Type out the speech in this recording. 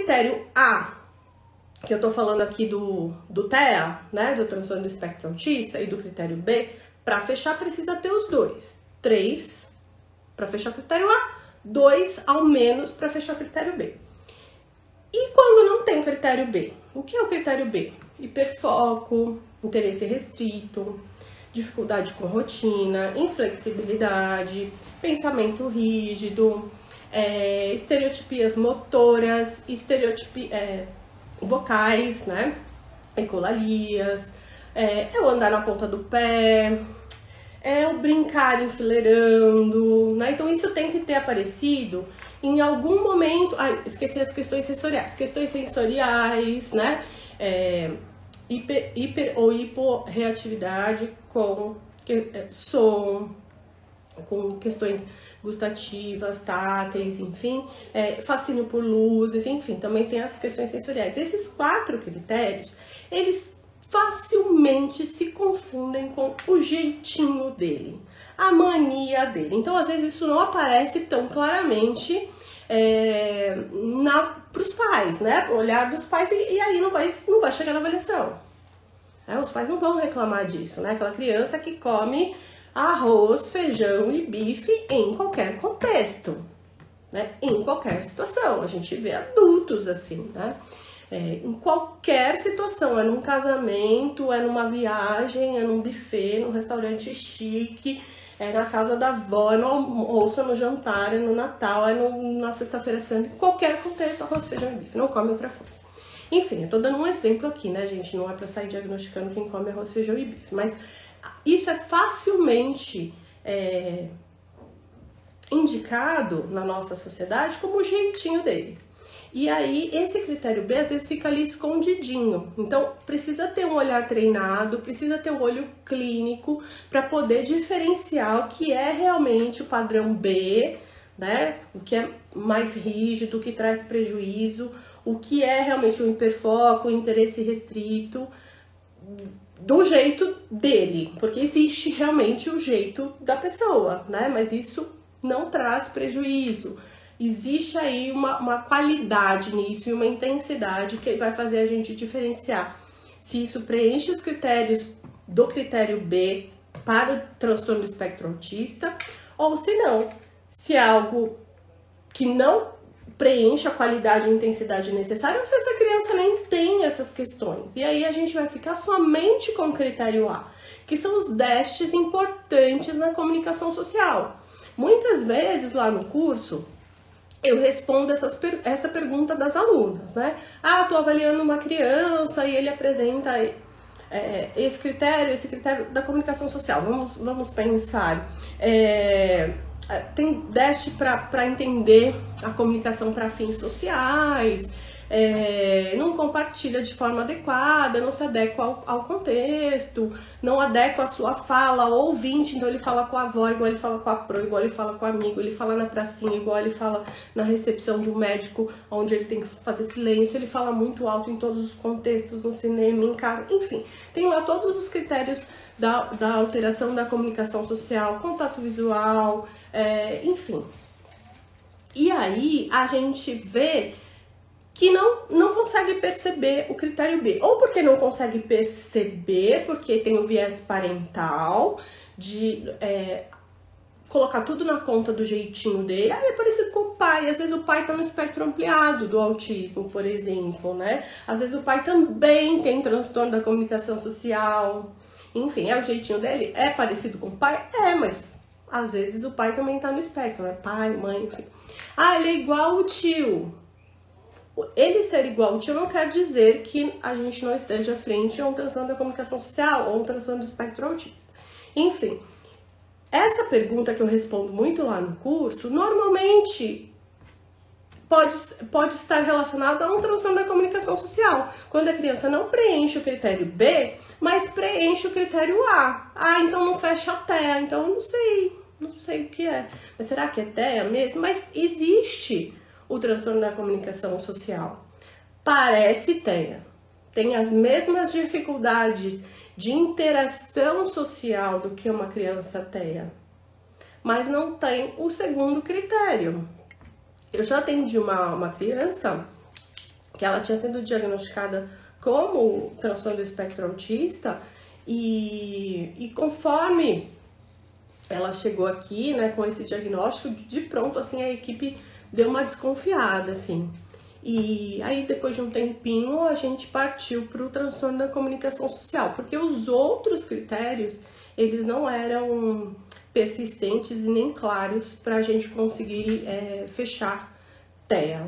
critério A, que eu tô falando aqui do TEA, né, do transtorno do espectro autista, e do critério B, para fechar precisa ter os dois. 3 para fechar o critério A, 2 ao menos para fechar o critério B. E quando não tem critério B? O que é o critério B? Hiperfoco, interesse restrito, dificuldade com rotina, inflexibilidade, pensamento rígido, estereotipias motoras, vocais, né? Ecolalias, o andar na ponta do pé, o brincar enfileirando, né? Então isso tem que ter aparecido em algum momento. Esqueci as questões sensoriais. Questões sensoriais, né? Hiper ou hiporreatividade com som, com questões gustativas, táteis, enfim, fascínio por luzes, enfim, também tem as questões sensoriais. Esses 4 critérios, eles facilmente se confundem com o jeitinho dele, a mania dele. Então, às vezes, isso não aparece tão claramente para os pais, né? O olhar dos pais, e aí não vai chegar na avaliação. Os pais não vão reclamar disso, né? Aquela criança que come arroz, feijão e bife em qualquer contexto, né? Em qualquer situação. A gente vê adultos assim, né? Em qualquer situação, num casamento, numa viagem, num buffet, num restaurante chique, na casa da avó, no almoço, no jantar, no Natal, na sexta-feira santa, em qualquer contexto, arroz, feijão e bife, não come outra coisa. Enfim, eu tô dando um exemplo aqui, né, gente? Não é pra sair diagnosticando quem come arroz, feijão e bife, mas isso é facilmente indicado na nossa sociedade como o jeitinho dele. E aí, esse critério B, às vezes, fica ali escondidinho. Então, precisa ter um olhar treinado, precisa ter um olho clínico para poder diferenciar o que é realmente o padrão B, né? O que é mais rígido, o que traz prejuízo, o que é realmente um hiperfoco, um interesse restrito, do jeito dele. Porque existe realmente o jeito da pessoa, né? Mas isso não traz prejuízo. Existe aí uma qualidade nisso e uma intensidade que vai fazer a gente diferenciar se isso preenche os critérios do critério B para o transtorno do espectro autista ou se não, se é algo que não preenche a qualidade e intensidade necessária ou se essa criança nem tem essas questões. E aí a gente vai ficar somente com o critério A, que são os déficits importantes na comunicação social. Muitas vezes lá no curso eu respondo essa pergunta das alunas, né? Tô avaliando uma criança e ele apresenta esse critério da comunicação social. Vamos pensar. Tem déficit para entender a comunicação para fins sociais, não compartilha de forma adequada, não se adequa ao contexto, não adequa a sua fala ao ouvinte, então ele fala com a avó, igual ele fala com a pro, igual ele fala com o amigo, ele fala na pracinha, igual ele fala na recepção de um médico, onde ele tem que fazer silêncio, ele fala muito alto em todos os contextos, no cinema, em casa, enfim, tem lá todos os critérios da alteração da comunicação social, contato visual, enfim. E aí a gente vê que não consegue perceber o critério B, ou porque não consegue perceber, porque tem o viés parental, de colocar tudo na conta do jeitinho dele. É parecido com o pai, às vezes o pai tá no espectro ampliado do autismo, por exemplo, né? Às vezes o pai também tem transtorno da comunicação social, enfim, o jeitinho dele, é parecido com o pai? Mas às vezes o pai também tá no espectro, né? Pai, mãe, enfim. Ele é igual o tio. Ele ser igual ao tio não quer dizer que a gente não esteja frente a um transtorno da comunicação social ou um transtorno do espectro autista. Enfim, essa pergunta que eu respondo muito lá no curso, normalmente pode estar relacionada a um transtorno da comunicação social, quando a criança não preenche o critério B, mas preenche o critério A. Então não fecha a TEA, então eu não sei o que é. Mas será que é TEA mesmo? Mas existe o transtorno da comunicação social. Parece TEA. Tem as mesmas dificuldades de interação social do que uma criança TEA, mas não tem o segundo critério. Eu já atendi uma criança que ela tinha sido diagnosticada como transtorno do espectro autista, e conforme ela chegou aqui, né, com esse diagnóstico, de pronto, assim, a equipe deu uma desconfiada, assim. E aí, depois de um tempinho, a gente partiu para o transtorno da comunicação social, porque os outros critérios, eles não eram persistentes e nem claros para a gente conseguir fechar TEA.